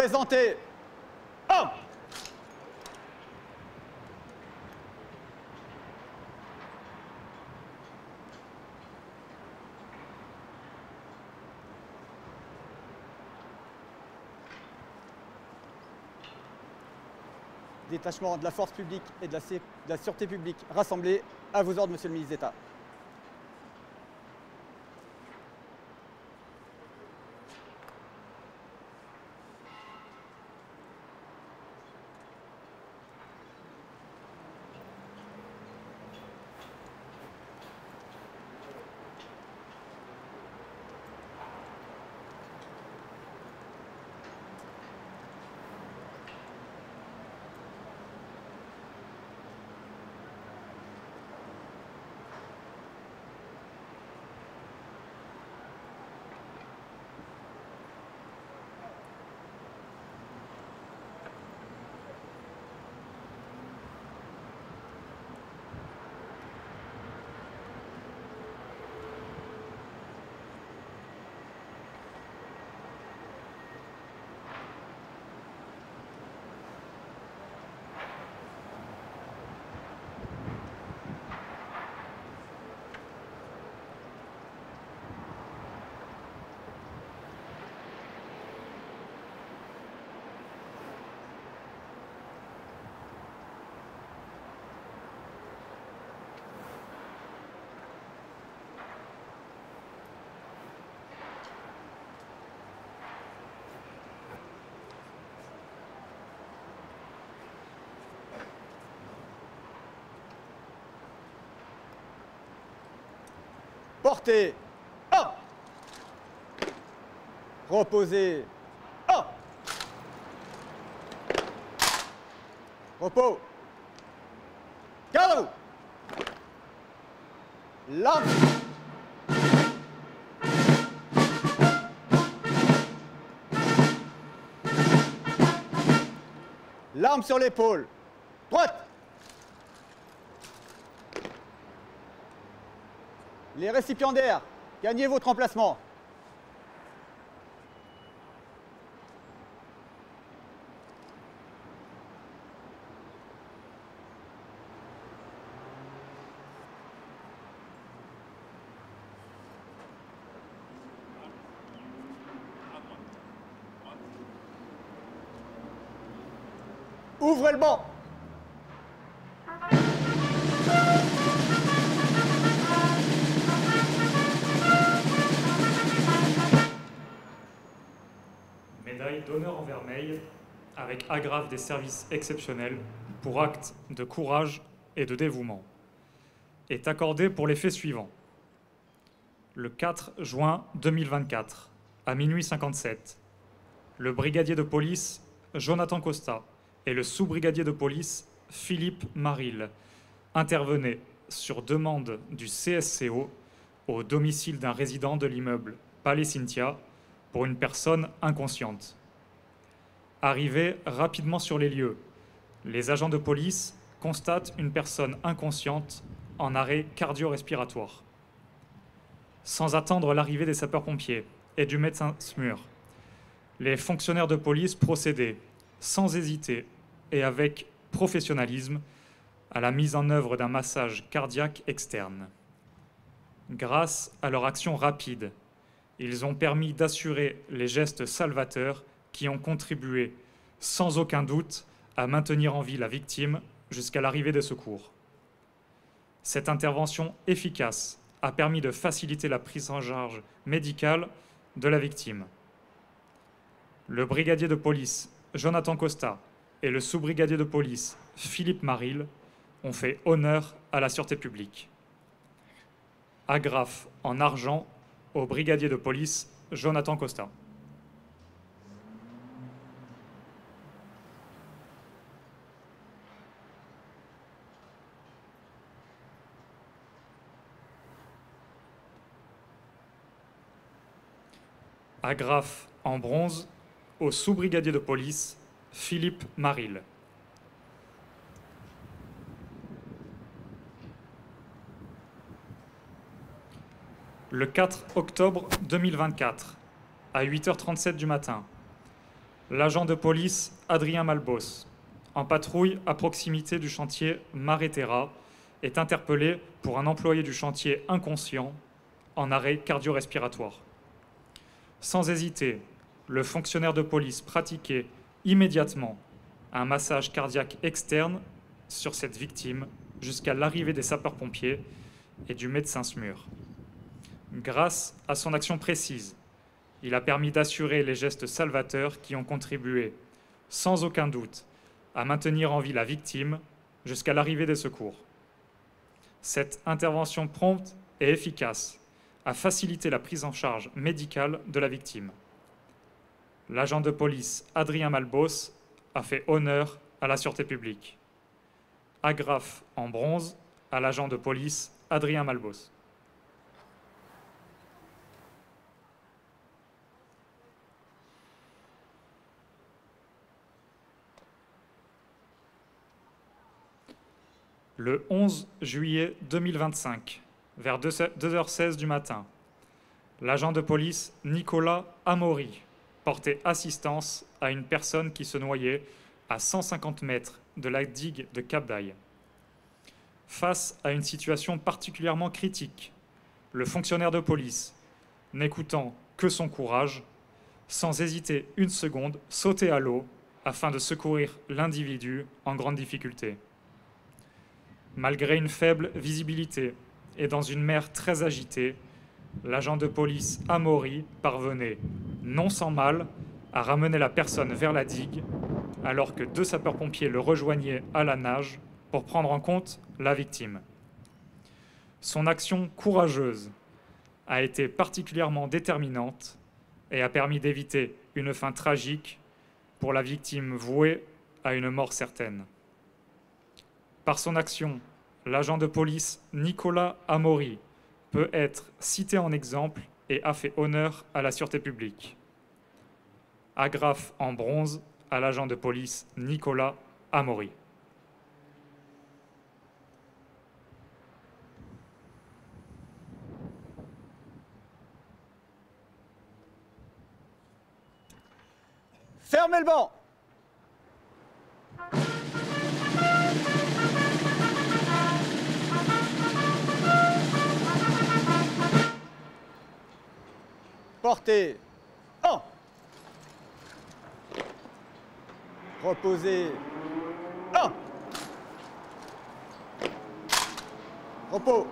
Présentez. Homme. Détachement de la force publique et de la sûreté publique rassemblés. À vos ordres, monsieur le ministre d'État. Portez. Hop. Reposez. Hop. Repos. Garde à vous. L'arme. L'arme sur l'épaule. Droite. Les récipiendaires, gagnez votre emplacement. Ouvrez le banc. Médaille d'honneur en vermeil avec agrafe des services exceptionnels pour actes de courage et de dévouement est accordée pour les faits suivants. Le 4 juin 2024, à minuit 57, le brigadier de police Jonathan Costa et le sous-brigadier de police Philippe Maril intervenaient sur demande du CSCO au domicile d'un résident de l'immeuble Palais Cynthia pour une personne inconsciente. Arrivés rapidement sur les lieux, les agents de police constatent une personne inconsciente en arrêt cardio-respiratoire. Sans attendre l'arrivée des sapeurs-pompiers et du médecin SMUR, les fonctionnaires de police procédaient, sans hésiter et avec professionnalisme, à la mise en œuvre d'un massage cardiaque externe. Grâce à leur action rapide, ils ont permis d'assurer les gestes salvateurs qui ont contribué, sans aucun doute, à maintenir en vie la victime jusqu'à l'arrivée des secours. Cette intervention efficace a permis de faciliter la prise en charge médicale de la victime. Le brigadier de police Jonathan Costa et le sous-brigadier de police Philippe Maril ont fait honneur à la sûreté publique. Agrafe en argent au brigadier de police Jonathan Costa. Agrafe en bronze au sous-brigadier de police Philippe Maril. Le 4 octobre 2024, à 8h37 du matin, L'agent de police Adrien Malbos, en patrouille à proximité du chantier Maréterra, est interpellé pour un employé du chantier inconscient en arrêt cardio-respiratoire. Sans hésiter, le fonctionnaire de police pratiquait immédiatement un massage cardiaque externe sur cette victime jusqu'à l'arrivée des sapeurs-pompiers et du médecin SMUR. Grâce à son action précise, il a permis d'assurer les gestes salvateurs qui ont contribué, sans aucun doute, à maintenir en vie la victime jusqu'à l'arrivée des secours. Cette intervention prompte et efficace a facilité la prise en charge médicale de la victime. L'agent de police Adrien Malbos a fait honneur à la sûreté publique. Agrafe en bronze à l'agent de police Adrien Malbos. Le 11 juillet 2025, vers 2h16 du matin, l'agent de police Nicolas Amaury portait assistance à une personne qui se noyait à 150 mètres de la digue de Cap d'Aille. Face à une situation particulièrement critique, le fonctionnaire de police, n'écoutant que son courage, sans hésiter une seconde, sautait à l'eau afin de secourir l'individu en grande difficulté. Malgré une faible visibilité et dans une mer très agitée, l'agent de police Amaury parvenait, non sans mal, à ramener la personne vers la digue, alors que 2 sapeurs-pompiers le rejoignaient à la nage pour prendre en compte la victime. Son action courageuse a été particulièrement déterminante et a permis d'éviter une fin tragique pour la victime vouée à une mort certaine. Par son action, l'agent de police Nicolas Amaury peut être cité en exemple et a fait honneur à la sûreté publique. Agrafe en bronze à l'agent de police Nicolas Amaury. Fermez le banc. Portez. 1. Reposez. 1. Repos.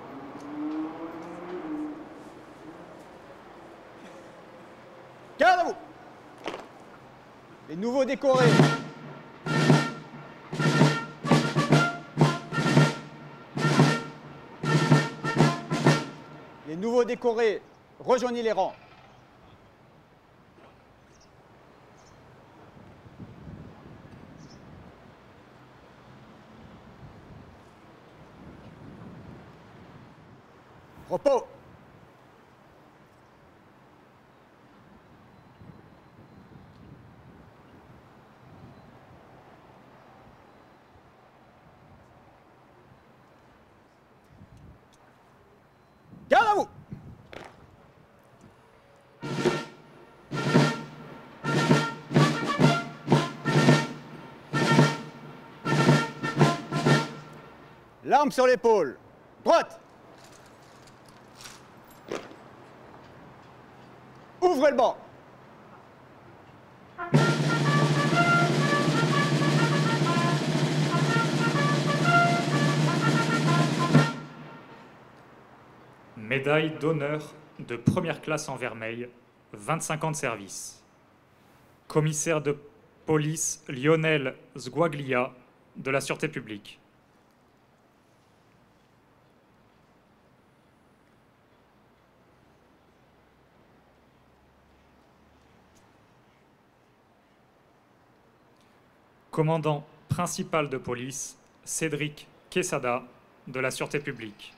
Garde à vous. Les nouveaux décorés. Les nouveaux décorés, rejoignez les rangs. Repos. Garde à vous. L'arme sur l'épaule. Droite. Ouvrez le banc. Médaille d'honneur de première classe en vermeil, 25 ans de service. Commissaire de police Lionel Sguaglia de la Sûreté publique. Commandant principal de police Cédric Quesada de la Sûreté publique.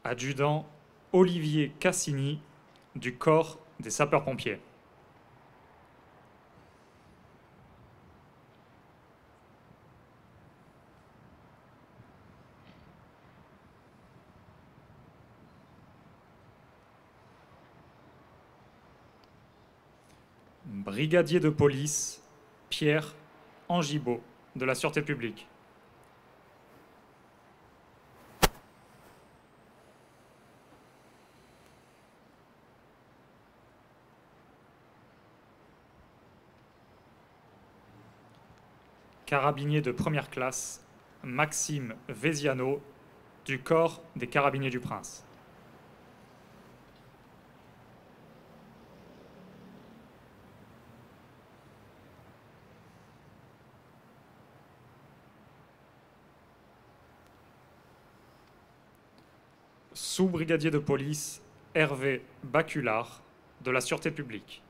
Adjudant Olivier Cassini du corps des sapeurs-pompiers. Brigadier de police Pierre Angibaud de la Sûreté publique. Carabinier de première classe Maxime Veziano du corps des Carabiniers du Prince. Sous-brigadier de police Hervé Baculard de la Sûreté publique.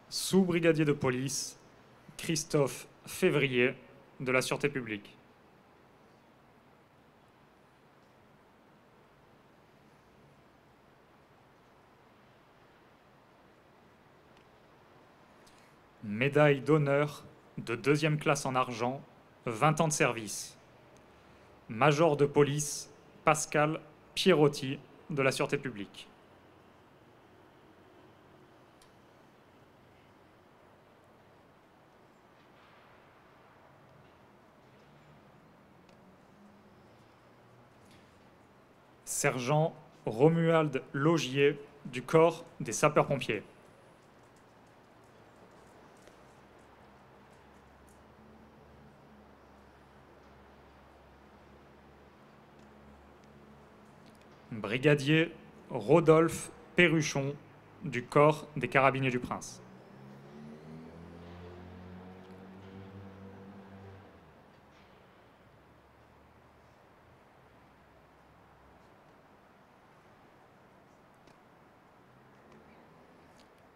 Sous-brigadier de police Christophe Février de la Sûreté publique. Médaille d'honneur de 2e classe en argent, 20 ans de service. Major de police Pascal Pierotti de la Sûreté publique. Sergent Romuald Logier du corps des sapeurs-pompiers. Brigadier Rodolphe Perruchon du corps des Carabiniers du Prince.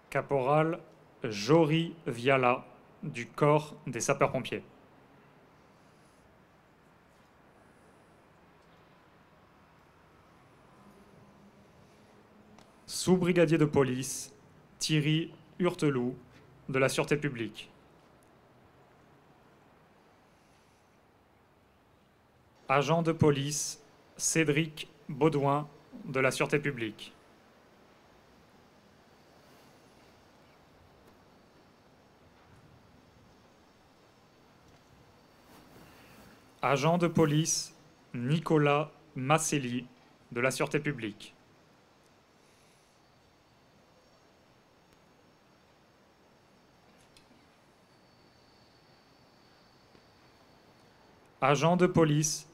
Caporal Jory Viala du corps des sapeurs-pompiers. Sous-brigadier de police Thierry Hurteloup de la Sûreté publique. Agent de police Cédric Baudouin de la Sûreté publique. Agent de police Nicolas Masselli de la Sûreté publique. Agent de police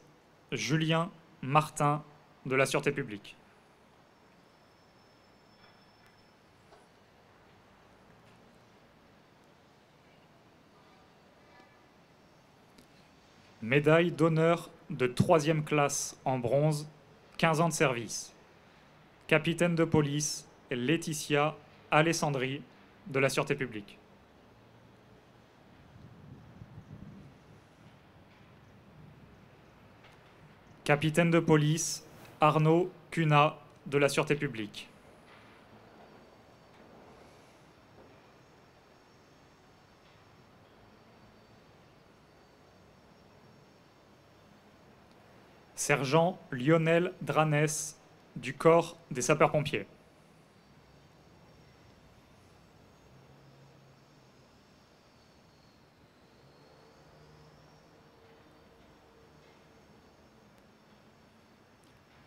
Julien Martin de la Sûreté publique. Médaille d'honneur de 3e classe en bronze, 15 ans de service. Capitaine de police Laetitia Alessandri de la Sûreté publique. Capitaine de police Arnaud Cunat de la Sûreté publique. Sergent Lionel Dranès du corps des sapeurs-pompiers.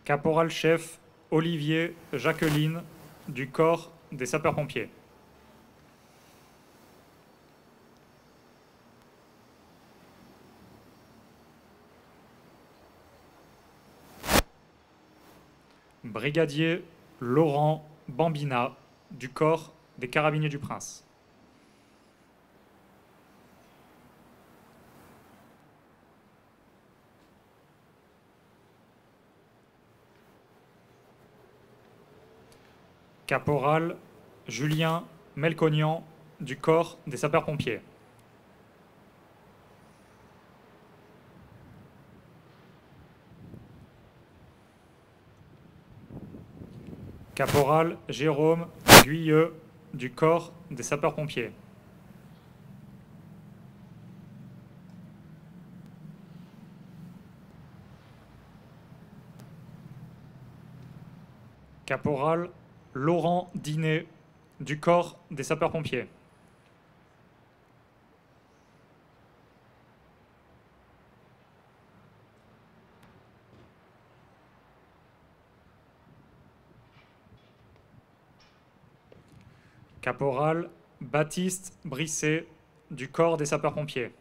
Caporal-chef Olivier Jacqueline du corps des sapeurs-pompiers. Brigadier Laurent Bambina du corps des Carabiniers du Prince. Caporal Julien Melconian du corps des sapeurs-pompiers. Caporal Jérôme Guyeux du corps des sapeurs-pompiers. Caporal Laurent Dinet, du corps des sapeurs-pompiers. Caporal Baptiste Brisset, du corps des sapeurs-pompiers.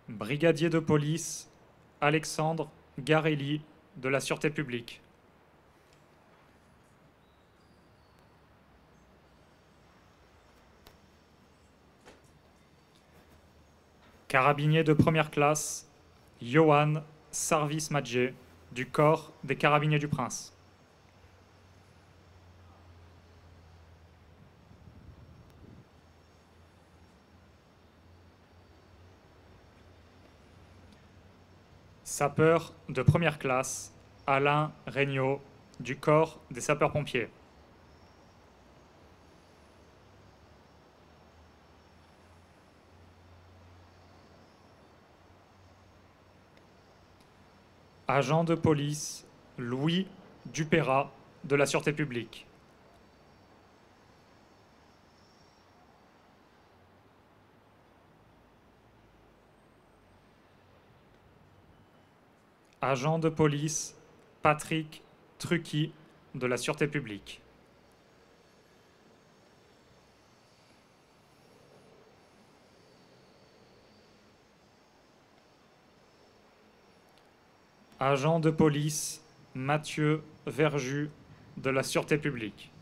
Brigadier de police Alexandre Garelli, de la Sûreté publique. Carabinier de première classe Johan Sarvis-Madjé, du corps des Carabiniers du Prince. Sapeur de première classe Alain Regnault, du corps des sapeurs-pompiers. Agent de police Louis Dupérat, de la Sûreté publique. Agent de police Patrick Trucchi, de la Sûreté publique. Agent de police Mathieu Verjus, de la Sûreté publique.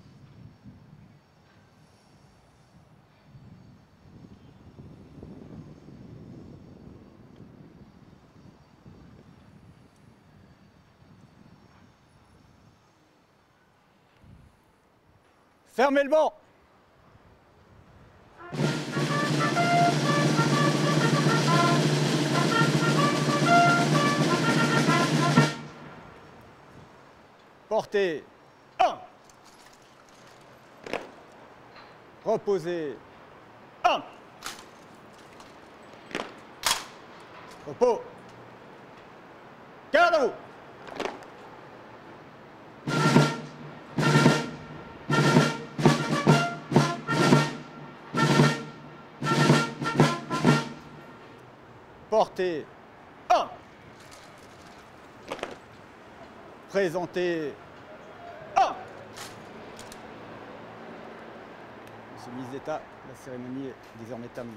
Fermez le banc. Portez. 1. Reposez. 1. Repos. Garde à vous. Portez. 1. Présentez. 1. Monsieur le ministre d'État, la cérémonie est désormais terminée.